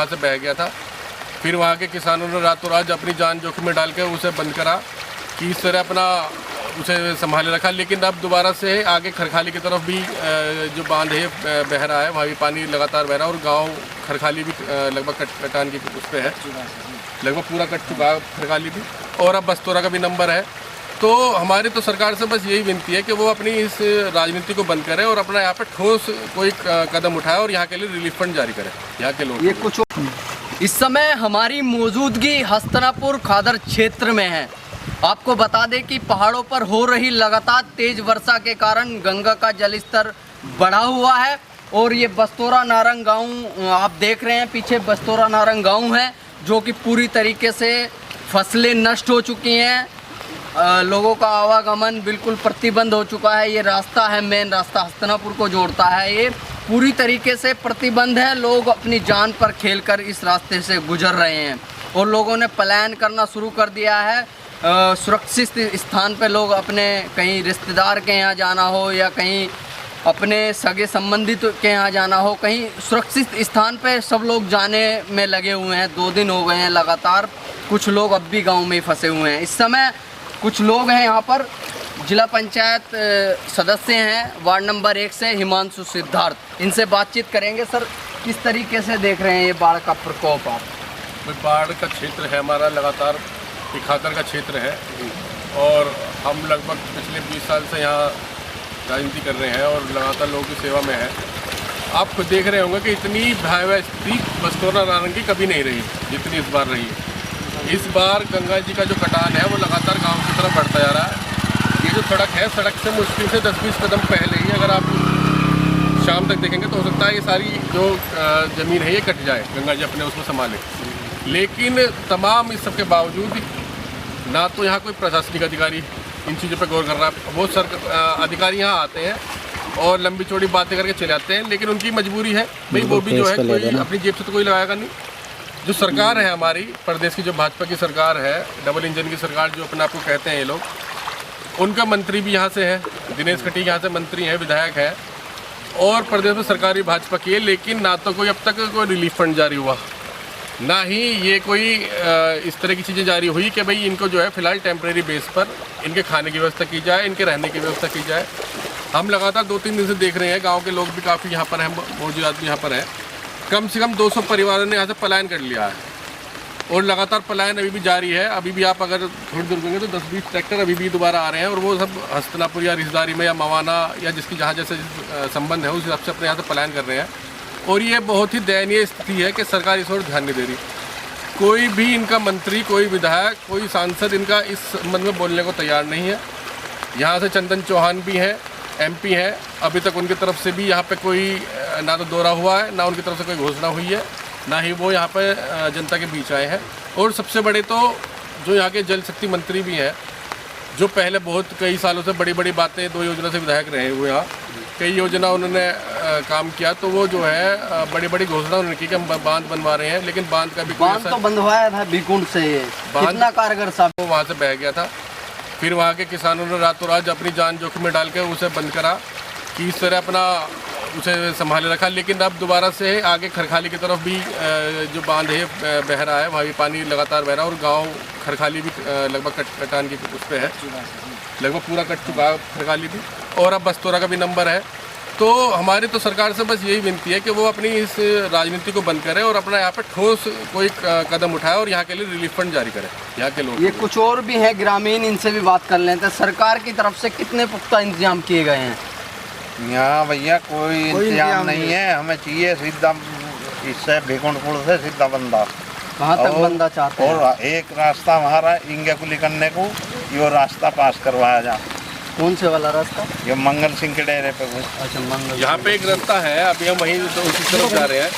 वहाँ से बह गया था। फिर वहाँ के किसानों ने रातों रात अपनी जान जोखिम में डाल के उसे बंद करा कि इस तरह अपना उसे संभाले रखा। लेकिन अब दोबारा से आगे खरखाली की तरफ भी जो बांध है बह रहा है, वहाँ भी पानी लगातार बह रहा है और गांव खरखाली भी लगभग कटान की उस पर है, लगभग पूरा कट चुका है खरखाली भी, और अब बस्तौरा का भी नंबर है। तो हमारी तो सरकार से बस यही विनती है कि वो अपनी इस राजनीति को बंद करे और अपना यहाँ पे ठोस कोई कदम उठाए और यहाँ के लिए रिलीफ फंड जारी करे यहाँ के लोग। ये कुछ इस समय हमारी मौजूदगी हस्तिनापुर खादर क्षेत्र में है। आपको बता दें कि पहाड़ों पर हो रही लगातार तेज वर्षा के कारण गंगा का जलस्तर बढ़ा हुआ है और ये बस्तौरा नारंग गांव आप देख रहे हैं, पीछे बस्तौरा नारंग गांव है जो कि पूरी तरीके से फसलें नष्ट हो चुकी हैं। लोगों का आवागमन बिल्कुल प्रतिबंध हो चुका है। ये रास्ता है, मेन रास्ता हस्तिनापुर को जोड़ता है, ये पूरी तरीके से प्रतिबंध है। लोग अपनी जान पर खेलकर इस रास्ते से गुजर रहे हैं और लोगों ने पलायन करना शुरू कर दिया है। सुरक्षित स्थान पे लोग अपने कहीं रिश्तेदार के यहाँ जाना हो या कहीं अपने सगे संबंधित के यहाँ जाना हो, कहीं सुरक्षित स्थान पे सब लोग जाने में लगे हुए हैं। 2 दिन हो गए हैं लगातार। कुछ लोग अब भी गाँव में ही फंसे हुए हैं। इस समय कुछ लोग हैं यहाँ पर, जिला पंचायत सदस्य हैं वार्ड नंबर 1 से हिमांशु सिद्धार्थ, इनसे बातचीत करेंगे। सर, किस तरीके से देख रहे हैं ये बाढ़ का प्रकोप आप? बाढ़ का क्षेत्र है हमारा, लगातार खादर का क्षेत्र है और हम लगभग पिछले 20 साल से यहाँ राजनीति कर रहे हैं और लगातार लोगों की सेवा में है। आप खुद देख रहे होंगे कि इतनी भयावह स्थिति बस्तौरा नारंग की कभी नहीं रही जितनी इस बार रही है। इस बार गंगा जी का जो कटान है वो लगातार गांव की तरफ बढ़ता जा रहा है। ये जो सड़क है, सड़क से मुश्किल से 10-20 कदम पहले ही अगर आप शाम तक देखेंगे तो हो सकता है ये सारी जो ज़मीन है ये कट जाए, गंगा जी अपने उसमें संभाले। लेकिन तमाम इस सब के बावजूद ना तो यहाँ कोई प्रशासनिक अधिकारी इन चीज़ों पर गौर कर रहा है। वो अधिकारी यहाँ आते हैं और लंबी चौड़ी बातें करके चले जाते हैं, लेकिन उनकी मजबूरी है भाई, वो भी जो है कोई अपनी जेब से तो कोई लगाएगा नहीं। जो सरकार है हमारी प्रदेश की, जो भाजपा की सरकार है, डबल इंजन की सरकार जो अपने आप को कहते हैं ये लोग, उनका मंत्री भी यहाँ से है, दिनेश खटीक यहाँ से मंत्री हैं, विधायक है और प्रदेश में सरकार भी भाजपा की है। लेकिन ना तो कोई अब तक कोई रिलीफ फंड जारी हुआ, ना ही ये कोई इस तरह की चीज़ें जारी हुई कि भाई इनको जो है फ़िलहाल टेम्परेरी बेस पर इनके खाने की व्यवस्था की जाए, इनके रहने की व्यवस्था की जाए। हम लगातार 2-3 दिन से देख रहे हैं, गांव के लोग भी काफ़ी यहाँ पर हैं, मौजूद आदमी यहाँ पर हैं। कम से कम 200 परिवारों ने यहाँ से पलायन कर लिया है और लगातार पलायन अभी भी जारी है। अभी भी आप अगर थोड़ी दूर गएंगे तो 10-20 ट्रैक्टर अभी भी दोबारा आ रहे हैं और वो सब हस्तिनापुर या रिश्तेदारी में या मवाना या जिसकी जहाँ जैसे संबंध है उस हिसाब से अपने यहाँ से पलायन कर रहे हैं। और ये बहुत ही दयनीय स्थिति है कि सरकार इस ओर ध्यान नहीं दे रही। कोई भी इनका मंत्री, कोई विधायक, कोई सांसद इनका इस संबंध में बोलने को तैयार नहीं है। यहाँ से चंदन चौहान भी हैं, MP हैं, अभी तक उनकी तरफ से भी यहाँ पे कोई ना तो दौरा हुआ है, ना उनकी तरफ से कोई घोषणा हुई है, ना ही वो यहाँ पे जनता के बीच आए हैं। और सबसे बड़े तो जो यहाँ के जल शक्ति मंत्री भी हैं, जो पहले बहुत कई सालों से बड़ी बड़ी बातें 2 योजना से विधायक रहे हुए, यहाँ कई योजना उन्होंने काम किया, तो वो जो है बड़ी बड़ी घोषणा उन्होंने की कि हम बांध बनवा रहे हैं, लेकिन बांध का भी बांध तो बंधवाया था भिकुंड से, कितना कारगर साहब, वो वहाँ से बह गया था। फिर वहाँ के किसानों ने रातों रात अपनी जान जोखिम में डाल के उसे बंद करा कि इस तरह अपना उसे संभाले रखा। लेकिन अब दोबारा से आगे खरखाली की तरफ भी जो बांध है बह रहा है, वहाँ भी पानी लगातार बह रहा है और गांव खरखाली भी लगभग कटान की उस पर है, लगभग पूरा कट चुका है खरखाली भी, और अब बस्तौरा का भी नंबर है। तो हमारी तो सरकार से बस यही विनती है कि वो अपनी इस राजनीति को बंद करे और अपना यहाँ पे ठोस कोई कदम उठाए और यहाँ के लिए रिलीफ फंड जारी करे यहाँ के लोग। ये कुछ और भी है ग्रामीण, इनसे भी बात कर लेते हैं। सरकार की तरफ से कितने पुख्ता इंतजाम किए गए हैं? यहाँ भैया कोई इंतजाम नहीं है। हमें चाहिए सीधा इससे भिकुंडपुर से सीधा बंदा। कहाँ तक बंदा चाहते हैं? और एक रास्ता हमारा इंगेकुली करने को, ये रास्ता पास करवाया जाए। कौन से वाला रास्ता? ये मंगल सिंह के डेरे पे। अच्छा, मंगल। यहाँ पे एक रास्ता है, अभी हम वहीं तो उसी तरफ जा रहे हैं।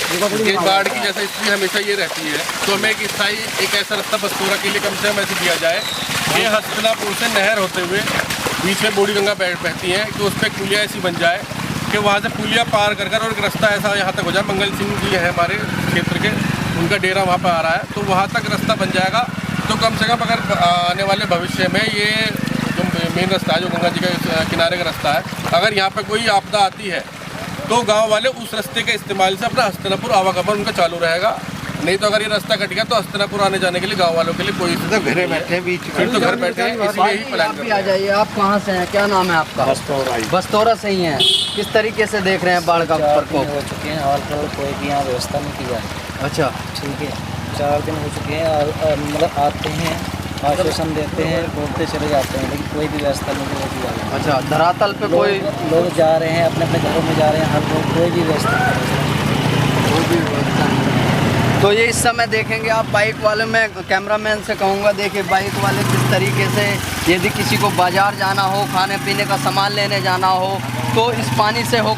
ये बाढ़ की जैसे स्थिति हमेशा ये रहती है, तो हमें एक ऐसा रास्ता बस्तौरा के लिए कम से कम ऐसे दिया जाए कि हस्तिनापुर से नहर होते हुए बीच में बूढ़ी गंगा बहती है, कि उस पर पुलिया ऐसी बन जाए कि वहाँ से पुलिया पार कर और एक रास्ता ऐसा यहाँ तक हो जाए। मंगल सिंह जी है हमारे क्षेत्र के, उनका डेरा वहाँ पर आ रहा है, तो वहाँ तक रास्ता बन जाएगा। तो कम से कम अगर आने वाले भविष्य में ये जो मेन रास्ता है, जो गंगा जी के किनारे का रास्ता है, अगर यहाँ पर कोई आपदा आती है तो गांव वाले उस रास्ते के इस्तेमाल से अपना हस्तिनापुर आवागमन उनका चालू रहेगा, नहीं तो अगर ये रास्ता कट गया तो हस्तिनापुर आने जाने के लिए गांव वालों के लिए कोई तो घरे बैठे बीच में। फिर तो घर बैठे हैं, इसलिए ही प्लान आप कर भी रहे आ हैं। जाइए। आप कहाँ से हैं, क्या नाम है आपका? बस्तौरा से ही हैं। किस तरीके से देख रहे हैं बाढ़ का 4 दिन प्रकोप? हो चुके हैं, हाल फिलहाल कोई भी यहाँ व्यवस्था नहीं की जाए। अच्छा, ठीक है, 4 दिन हो चुके हैं मतलब आते हैं, आश्वासन देते हैं, बोलते चले जाते हैं, लेकिन कोई भी व्यवस्था नहीं की जाए। अच्छा, धरातल पे कोई लोग जा रहे हैं, अपने अपने घरों में जा रहे हैं, हर लोग कोई भी व्यवस्था नहीं। तो ये इस समय देखेंगे आप बाइक वाले, मैं कैमरामैन से कहूँगा देखिए बाइक वाले किस तरीके से, यदि किसी को बाजार जाना हो, खाने पीने का सामान लेने जाना हो तो इस पानी से हो।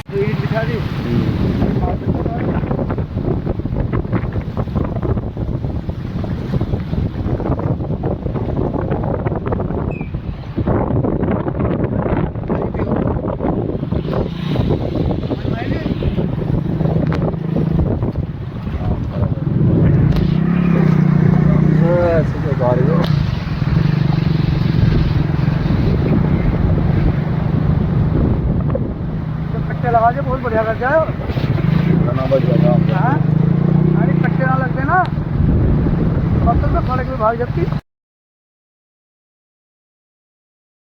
कट्टे लगा के बहुत बढ़िया कर जाए। अरे कट्टे ना लग गए ना, तो खड़े के भाग जाती।